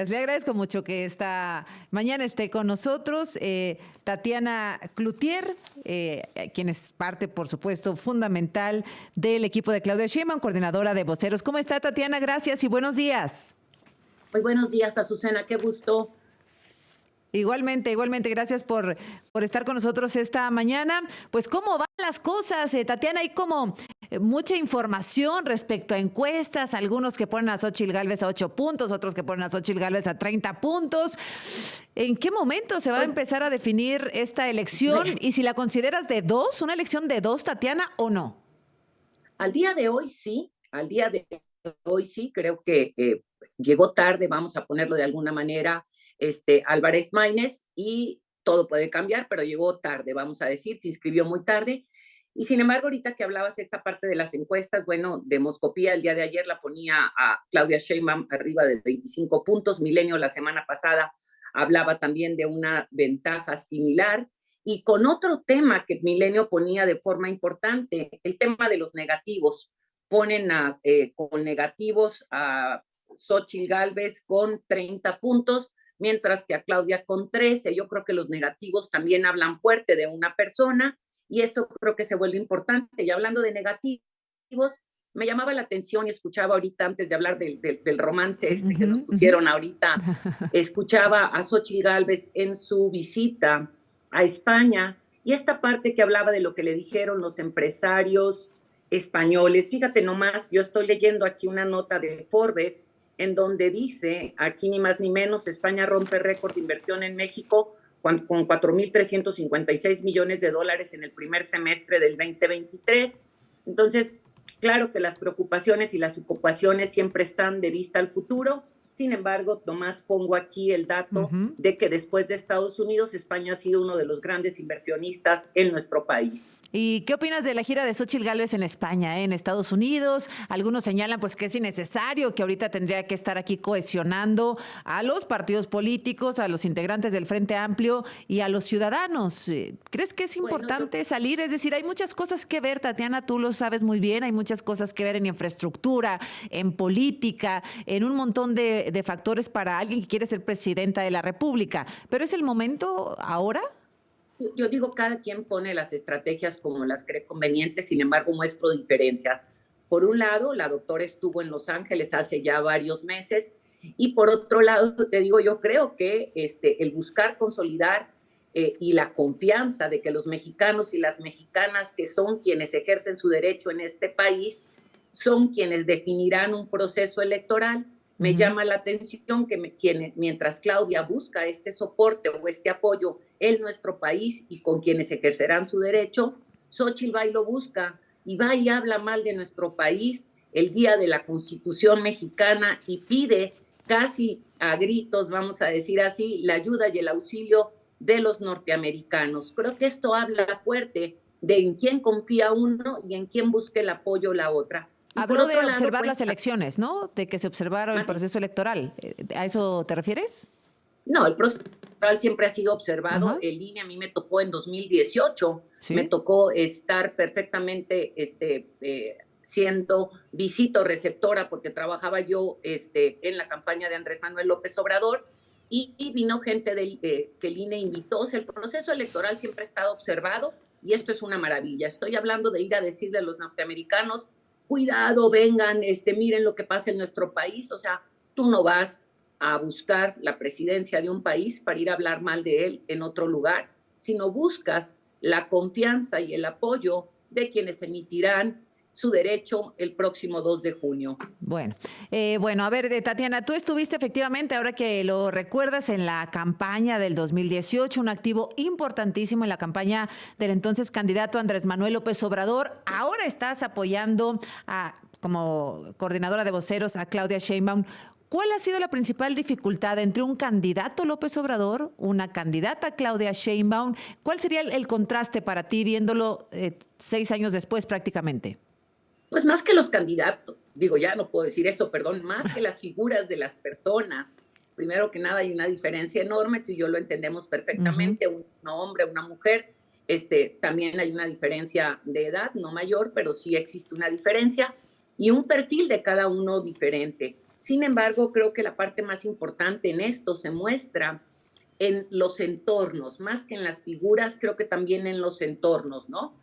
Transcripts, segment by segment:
Le agradezco mucho que esta mañana esté con nosotros Tatiana Cloutier, quien es parte, por supuesto, fundamental del equipo de Claudia Sheinbaum, coordinadora de voceros. ¿Cómo está, Tatiana? Gracias y buenos días. Muy buenos días, Azucena, qué gusto. Igualmente, gracias por estar con nosotros esta mañana. Pues, ¿cómo van las cosas, Tatiana? Hay como mucha información respecto a encuestas, algunos que ponen a Xóchitl Gálvez a 8 puntos, otros que ponen a Xóchitl Gálvez a 30 puntos. ¿En qué momento se va a empezar a definir esta elección? Y si la consideras de dos, una elección de dos, Tatiana, ¿o no? Al día de hoy sí, al día de hoy sí, creo que llegó tarde, vamos a ponerlo de alguna manera, Álvarez Maínez, y todo puede cambiar, pero llegó tarde, vamos a decir, se inscribió muy tarde. Y sin embargo, ahorita que hablabas esta parte de las encuestas, bueno, Demoscopía el día de ayer la ponía a Claudia Sheinbaum arriba de 25 puntos, Milenio la semana pasada hablaba también de una ventaja similar, y con otro tema que Milenio ponía de forma importante, el tema de los negativos. Ponen con negativos a Xóchitl Gálvez con 30 puntos, mientras que a Claudia con 13. Yo creo que los negativos también hablan fuerte de una persona, y esto creo que se vuelve importante. Y hablando de negativos, me llamaba la atención y escuchaba ahorita, antes de hablar del romance que nos pusieron ahorita, escuchaba a Xóchitl Gálvez en su visita a España, y esta parte que hablaba de lo que le dijeron los empresarios españoles. Fíjate nomás, yo estoy leyendo aquí una nota de Forbes en donde dice, aquí ni más ni menos, España rompe récord de inversión en México con 4.356 millones de dólares en el primer semestre del 2023. Entonces, claro que las preocupaciones y las ocupaciones siempre están de vista al futuro. Sin embargo, nomás pongo aquí el dato de que después de Estados Unidos, España ha sido uno de los grandes inversionistas en nuestro país. ¿Y qué opinas de la gira de Xóchitl Gálvez en España, en Estados Unidos? Algunos señalan pues que es innecesario, que ahorita tendría que estar aquí cohesionando a los partidos políticos, a los integrantes del Frente Amplio y a los ciudadanos. ¿Crees que es importante salir? Es decir, hay muchas cosas que ver, Tatiana, tú lo sabes muy bien, hay muchas cosas que ver en infraestructura, en política, en un montón de factores para alguien que quiere ser presidenta de la República. ¿Pero es el momento ahora? Yo digo, cada quien pone las estrategias como las cree convenientes, sin embargo, muestro diferencias. Por un lado, la doctora estuvo en Los Ángeles hace ya varios meses, y por otro lado, te digo, yo creo que el buscar consolidar y la confianza de que los mexicanos y las mexicanas, que son quienes ejercen su derecho en este país, son quienes definirán un proceso electoral. Me llama la atención que mientras Claudia busca este soporte o este apoyo en nuestro país y con quienes ejercerán su derecho, Xóchitl va y lo busca, y va y habla mal de nuestro país el día de la Constitución mexicana, y pide casi a gritos, vamos a decir así, la ayuda y el auxilio de los norteamericanos. Creo que esto habla fuerte de en quién confía uno y en quién busca el apoyo la otra. Y por Habló otro de lado, observar pues, las elecciones, ¿no? De que se observara el proceso electoral. ¿A eso te refieres? no, el proceso electoral siempre ha sido observado. Ajá. El INE a mí me tocó en 2018, me Sí. tocó estar perfectamente siendo visito receptora, porque trabajaba yo en la campaña de Andrés Manuel López Obrador, y vino gente que el INE invitó. O sea, el proceso electoral siempre ha estado observado, y esto es una maravilla. Estoy hablando de ir a decirle a los norteamericanos, cuidado, vengan, miren lo que pasa en nuestro país. O sea, tú no vas a buscar la presidencia de un país para ir a hablar mal de él en otro lugar, sino buscas la confianza y el apoyo de quienes emitirán su derecho el próximo 2 de junio. Bueno, a ver, Tatiana, tú estuviste efectivamente, ahora que lo recuerdas, en la campaña del 2018, un activo importantísimo en la campaña del entonces candidato Andrés Manuel López Obrador. Ahora estás apoyando como coordinadora de voceros a Claudia Sheinbaum. ¿Cuál ha sido la principal dificultad entre un candidato López Obrador, una candidata Claudia Sheinbaum? ¿Cuál sería el contraste para ti viéndolo 6 años después prácticamente? Pues más que los candidatos, digo, ya no puedo decir eso, perdón, más que las figuras de las personas. Primero que nada, hay una diferencia enorme, tú y yo lo entendemos perfectamente, un hombre, una mujer. También hay una diferencia de edad, no mayor, pero sí existe una diferencia, y un perfil de cada uno diferente. Sin embargo, creo que la parte más importante en esto se muestra en los entornos, más que en las figuras, creo que también en los entornos, ¿no?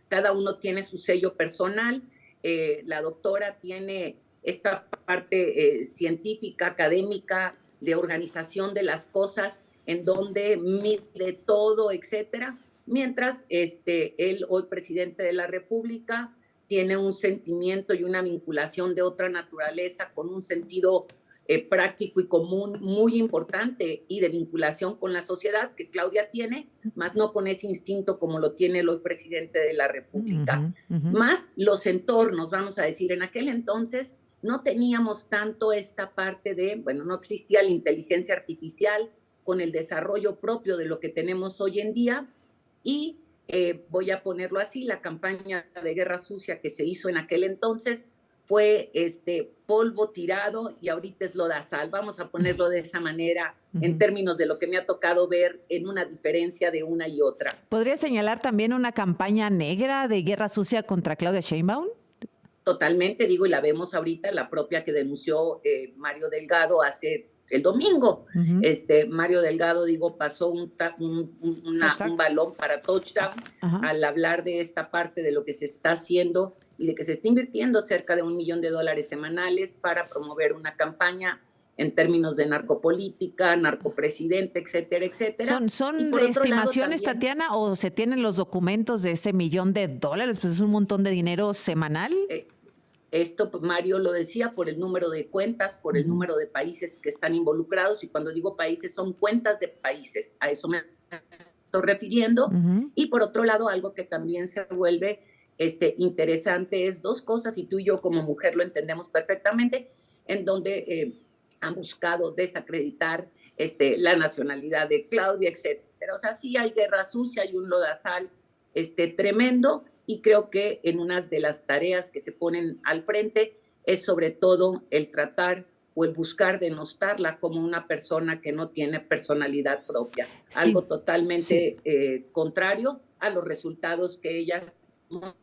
Cada uno tiene su sello personal, la doctora tiene esta parte científica, académica, de organización de las cosas, en donde mide todo, etcétera, mientras él, hoy presidente de la República, tiene un sentimiento y una vinculación de otra naturaleza, con un sentido práctico y común muy importante y de vinculación con la sociedad que Claudia tiene, más no con ese instinto como lo tiene el hoy presidente de la República. Más los entornos, vamos a decir, en aquel entonces no teníamos tanto esta parte de, bueno, no existía la inteligencia artificial con el desarrollo propio de lo que tenemos hoy en día y voy a ponerlo así, la campaña de guerra sucia que se hizo en aquel entonces fue polvo tirado y ahorita es lodazal. Vamos a ponerlo de esa manera en términos de lo que me ha tocado ver en una diferencia de una y otra. ¿Podría señalar también una campaña negra de guerra sucia contra Claudia Sheinbaum? Totalmente, digo, y la vemos ahorita, la propia que denunció Mario Delgado hace el domingo. Mario Delgado, digo, pasó un balón para touchdown al hablar de esta parte de lo que se está haciendo y de que se está invirtiendo cerca de $1 millón semanales para promover una campaña en términos de narcopolítica, narcopresidente, etcétera, etcétera. ¿Son estimaciones, también, Tatiana, o se tienen los documentos de ese $1 millón? Pues es un montón de dinero semanal. Esto, Mario lo decía, por el número de cuentas, por el número de países que están involucrados, y cuando digo países son cuentas de países, a eso me estoy refiriendo. Y por otro lado, algo que también se vuelve interesante es dos cosas, y tú y yo como mujer lo entendemos perfectamente, en donde han buscado desacreditar la nacionalidad de Claudia, etcétera. O sea, sí hay guerra sucia, hay un lodazal tremendo, y creo que en una de las tareas que se ponen al frente es sobre todo el tratar o el buscar denostarla como una persona que no tiene personalidad propia. Sí. Algo totalmente contrario a los resultados que ella ha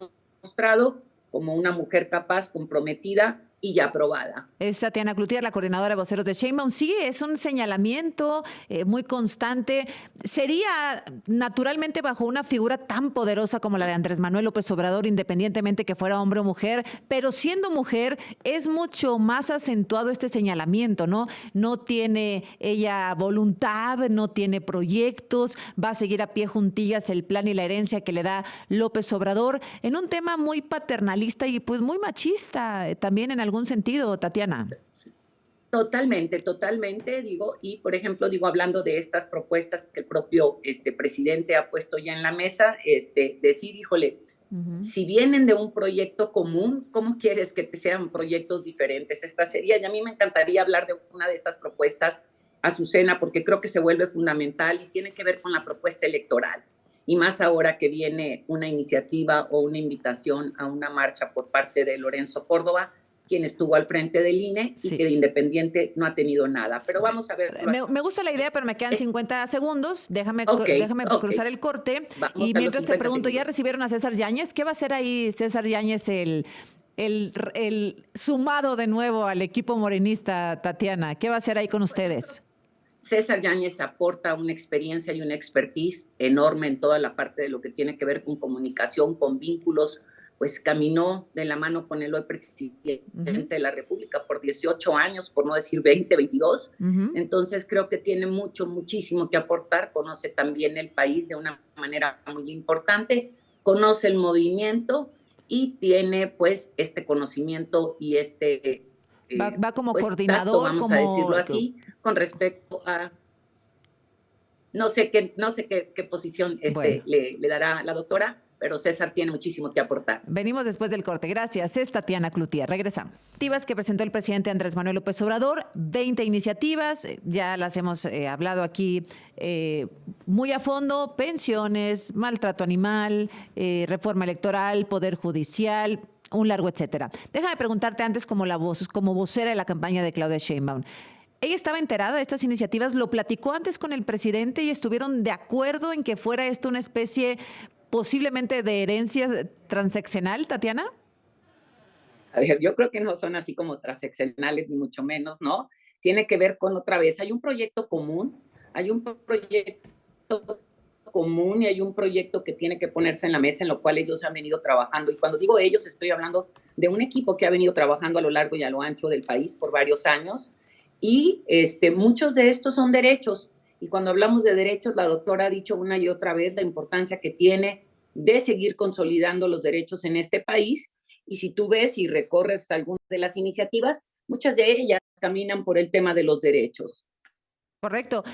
mostrado como una mujer capaz, comprometida y ya aprobada. Es Tatiana Cloutier, la coordinadora de voceros de Sheinbaum. Sí, es un señalamiento muy constante. Sería naturalmente bajo una figura tan poderosa como la de Andrés Manuel López Obrador, independientemente que fuera hombre o mujer, pero siendo mujer es mucho más acentuado este señalamiento, ¿no? No tiene ella voluntad, no tiene proyectos, va a seguir a pie juntillas el plan y la herencia que le da López Obrador, en un tema muy paternalista y pues muy machista también en algún sentido, Tatiana. Totalmente, digo, y por ejemplo, digo, hablando de estas propuestas que el propio presidente ha puesto ya en la mesa, decir, híjole, si vienen de un proyecto común, ¿cómo quieres que sean proyectos diferentes? Esta sería, y a mí me encantaría hablar de una de estas propuestas, Azucena, porque creo que se vuelve fundamental y tiene que ver con la propuesta electoral. Y más ahora que viene una iniciativa o una invitación a una marcha por parte de Lorenzo Córdoba, quien estuvo al frente del INE y que de independiente no ha tenido nada. Pero vamos a ver. Me gusta la idea, pero me quedan 50 segundos. Déjame cruzar el corte. Vamos, y mientras te pregunto, segundos. ¿Ya recibieron a César Yáñez? ¿Qué va a hacer ahí César Yáñez, el sumado de nuevo al equipo morenista, Tatiana? ¿Qué va a hacer ahí con ustedes? César Yáñez aporta una experiencia y una expertise enorme en toda la parte de lo que tiene que ver con comunicación, con vínculos, pues caminó de la mano con el hoy presidente de la República por 18 años, por no decir 20, 22. Entonces creo que tiene muchísimo que aportar, conoce también el país de una manera muy importante, conoce el movimiento y tiene pues este conocimiento y va como pues, coordinador, tato, vamos a decirlo así, con respecto a no sé qué posición bueno. le dará la doctora, pero César tiene muchísimo que aportar. Venimos después del corte. Gracias. Es Tatiana Cloutier. Regresamos. Iniciativas que presentó el presidente Andrés Manuel López Obrador, 20 iniciativas, ya las hemos hablado aquí muy a fondo: pensiones, maltrato animal, reforma electoral, poder judicial, un largo etcétera. Déjame preguntarte antes como vocera de la campaña de Claudia Sheinbaum. ¿Ella estaba enterada de estas iniciativas? ¿Lo platicó antes con el presidente y estuvieron de acuerdo en que fuera esto una especie posiblemente de herencia transeccional, Tatiana? A ver, yo creo que no son así como transaccionales, ni mucho menos, ¿no? Tiene que ver con otra vez, hay un proyecto común, hay un proyecto común y hay un proyecto que tiene que ponerse en la mesa en lo cual ellos han venido trabajando. Y cuando digo ellos, estoy hablando de un equipo que ha venido trabajando a lo largo y a lo ancho del país por varios años. Y muchos de estos son derechos. Y cuando hablamos de derechos, la doctora ha dicho una y otra vez la importancia que tiene de seguir consolidando los derechos en este país. Y si tú ves y recorres algunas de las iniciativas, muchas de ellas caminan por el tema de los derechos. Correcto.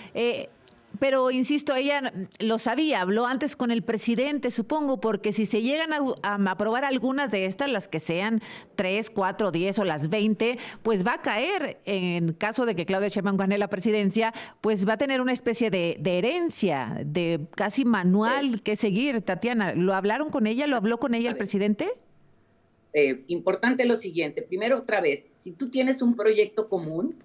Pero insisto, ella lo sabía, habló antes con el presidente, supongo, porque si se llegan a aprobar algunas de estas, las que sean 3, 4, 10 o las 20, pues va a caer, en caso de que Claudia Sheinbaum gane la presidencia, pues va a tener una especie de herencia, de casi manual que seguir. Tatiana, ¿lo hablaron con ella? ¿Lo habló con ella el presidente? Importante lo siguiente, primero otra vez, si tú tienes un proyecto común,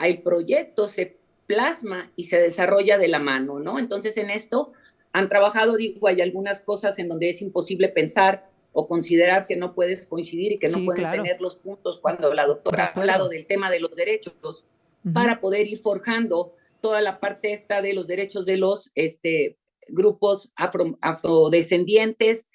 el proyecto se plasma y se desarrolla de la mano, ¿no? Entonces en esto han trabajado, digo, hay algunas cosas en donde es imposible pensar o considerar que no puedes coincidir y que no Sí, pueden claro. tener los puntos cuando la De doctora ha hablado acuerdo. del tema de los derechos Ujú. para poder ir forjando toda la parte esta de los derechos de los grupos afrodescendientes,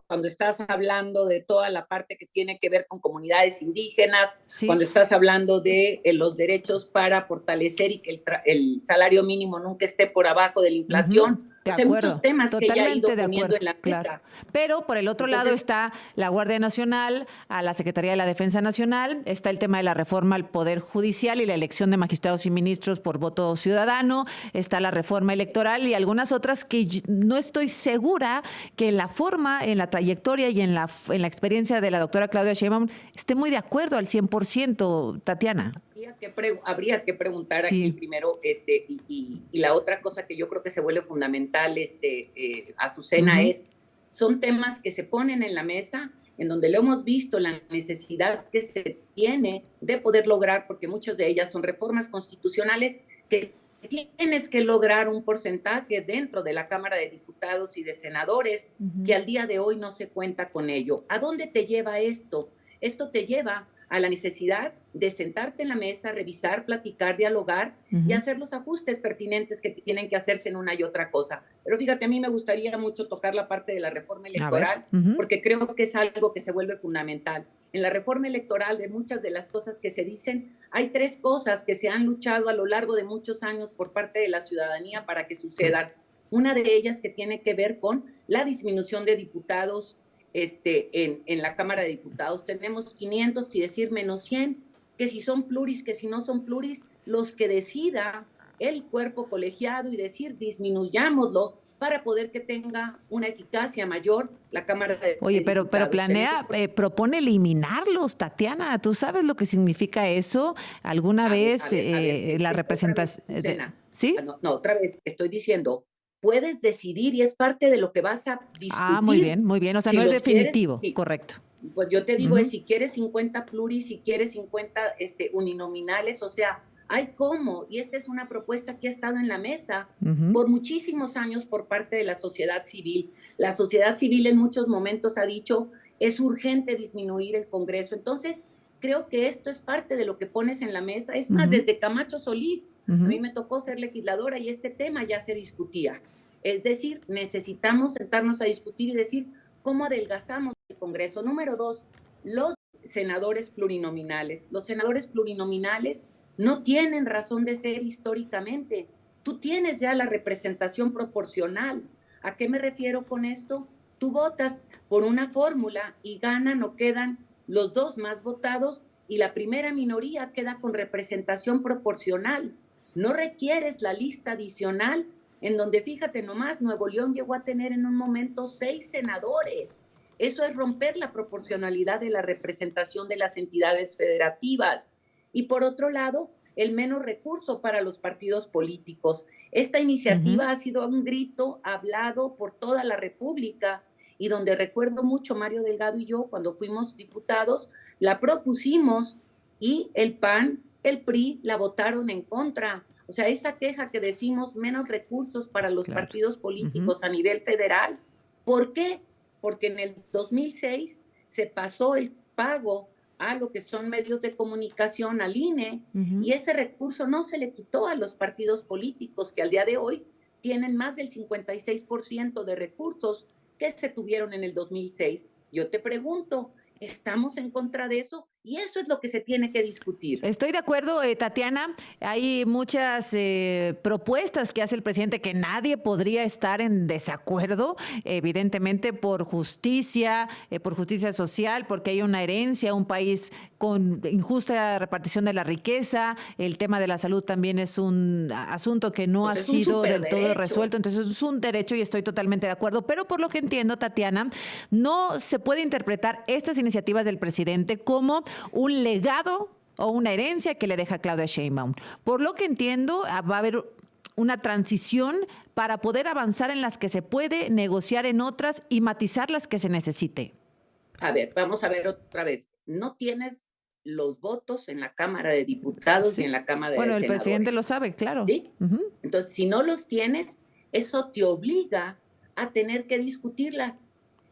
cuando estás hablando de toda la parte que tiene que ver con comunidades indígenas, Sí. cuando estás hablando de los derechos para fortalecer y que el salario mínimo nunca esté por abajo de la Ujú. inflación. De O sea, hay muchos acuerdo, temas que ella ha totalmente ido de poniendo acuerdo, en la claro. mesa. Pero por el otro lado Entonces, está la Guardia Nacional, a la Secretaría de la Defensa Nacional, está el tema de la reforma al Poder Judicial y la elección de magistrados y ministros por voto ciudadano, está la reforma electoral y algunas otras que no estoy segura que en la forma, en la trayectoria y en la experiencia de la doctora Claudia Sheinbaum esté muy de acuerdo al 100%, Tatiana. habría que preguntar aquí Sí. primero, y la otra cosa que yo creo que se vuelve fundamental, Azucena, Ujú. son temas que se ponen en la mesa, en donde lo hemos visto, la necesidad que se tiene de poder lograr, porque muchas de ellas son reformas constitucionales que tienes que lograr un porcentaje dentro de la Cámara de Diputados y de Senadores que Ujú. al día de hoy no se cuenta con ello. ¿A dónde te lleva esto? Esto te lleva a la necesidad de sentarte en la mesa, revisar, platicar, dialogar y Ujú. hacer los ajustes pertinentes que tienen que hacerse en una y otra cosa. Pero fíjate, a mí me gustaría mucho tocar la parte de la reforma A ver. electoral Ujú. porque creo que es algo que se vuelve fundamental. En la reforma electoral, de muchas de las cosas que se dicen, hay 3 cosas que se han luchado a lo largo de muchos años por parte de la ciudadanía para que Sí. sucedan. Una de ellas que tiene que ver con la disminución de diputados en la Cámara de Diputados. Tenemos 500 y decir menos 100, que si son pluris, que si no son pluris, los que decida el cuerpo colegiado y decir disminuyámoslo para poder que tenga una eficacia mayor la Cámara Oye, de pero Diputados. Tenemos, planea, propone eliminarlos, Tatiana. ¿Tú sabes lo que significa eso? ¿Alguna vez a ver, la otra vez, representación? Lucena, ¿Sí? no, no, otra vez, estoy diciendo, puedes decidir y es parte de lo que vas a Ah, muy discutir. bien, muy bien. O sea, Si no es los quieres, definitivo, sí. correcto. Pues yo te digo, es Ujú. si quieres 50 pluris, si quieres 50 uninominales, o sea, hay cómo, y esta es una propuesta que ha estado en la mesa Ujú. por muchísimos años por parte de la sociedad civil. La sociedad civil en muchos momentos ha dicho, es urgente disminuir el Congreso. Entonces, creo que esto es parte de lo que pones en la mesa. Es más, Ujú. desde Camacho Solís, a mí Ujú. me tocó ser legisladora y este tema ya se discutía. Es decir, necesitamos sentarnos a discutir y decir cómo adelgazamos el Congreso. Número 2, los senadores plurinominales. Los senadores plurinominales no tienen razón de ser históricamente. Tú tienes ya la representación proporcional. ¿A qué me refiero con esto? Tú votas por una fórmula y ganan o quedan los 2 más votados y la primera minoría queda con representación proporcional. No requieres la lista adicional en donde, fíjate nomás, Nuevo León llegó a tener en un momento 6 senadores. Eso es romper la proporcionalidad de la representación de las entidades federativas. Y por otro lado, el menos recurso para los partidos políticos. Esta Ujú. iniciativa ha sido un grito hablado por toda la República y donde recuerdo mucho Mario Delgado y yo cuando fuimos diputados, la propusimos y el PAN, el PRI la votaron en contra. O sea, esa queja que decimos menos recursos para los Claro. partidos Ujú. políticos a nivel federal. ¿Por qué? Porque en el 2006 se pasó pago a lo que son medios de comunicación, al INE, Ujú. y ese recurso no se le quitó a los partidos políticos que al día de hoy tienen más del 56% de recursos que se tuvieron en el 2006. Yo te pregunto, ¿estamos en contra de eso? Y eso es lo que se tiene que discutir. Estoy de acuerdo, Tatiana. Hay muchas propuestas que hace el presidente que nadie podría estar en desacuerdo, evidentemente por justicia social, porque hay una herencia, un país con injusta repartición de la riqueza. El tema de la salud también es un asunto que no Pues ha es un sido del todo superderecho. resuelto. Entonces es un derecho y estoy totalmente de acuerdo. Pero por lo que entiendo, Tatiana, no se puede interpretar estas iniciativas del presidente como un legado o una herencia que le deja Claudia Sheinbaum. Por lo que entiendo, va a haber una transición para poder avanzar en las que se puede, negociar en otras y matizar las que se necesite. A ver, vamos a ver otra vez. No tienes los votos en la Cámara de Diputados y Sí. en la Cámara de Bueno, el presidente Senadores, lo sabe, claro. ¿sí? Ujú. Entonces, si no los tienes, eso te obliga a tener que discutirlas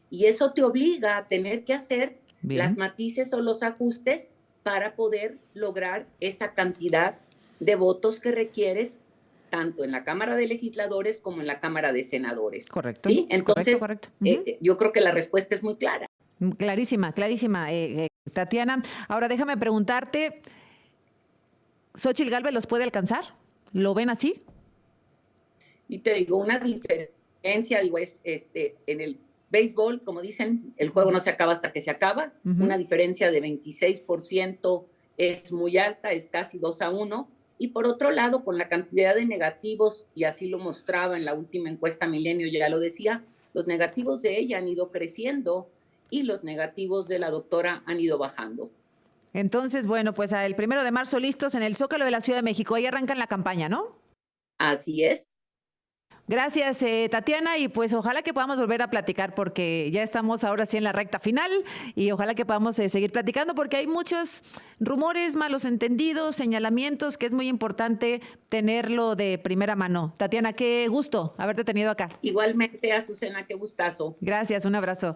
y eso te obliga a tener que hacer las Bien. matices o los ajustes para poder lograr esa cantidad de votos que requieres tanto en la Cámara de Legisladores como en la Cámara de Senadores, Correcto, ¿sí? correcto, Entonces, correcto. Ujú. yo creo que la respuesta es muy clara. Clarísima, clarísima, Tatiana. Ahora déjame preguntarte, ¿Xóchitl Gálvez los puede alcanzar? ¿Lo ven así? Y te digo, una diferencia, digo, es en el béisbol, como dicen, el juego no se acaba hasta que se acaba. Una Ujú. diferencia de 26% es muy alta, es casi 2-1. Y por otro lado, con la cantidad de negativos, y así lo mostraba en la última encuesta Milenio, ya lo decía, los negativos de ella han ido creciendo y los negativos de la doctora han ido bajando. Entonces, bueno, pues el 1 de marzo listos en el Zócalo de la Ciudad de México. Ahí arrancan la campaña, ¿no? Así es. Gracias, Tatiana, y pues ojalá que podamos volver a platicar porque ya estamos ahora sí en la recta final y ojalá que podamos seguir platicando porque hay muchos rumores, malos entendidos, señalamientos que es muy importante tenerlo de primera mano. Tatiana, qué gusto haberte tenido acá. Igualmente, Azucena, qué gustazo. Gracias, un abrazo.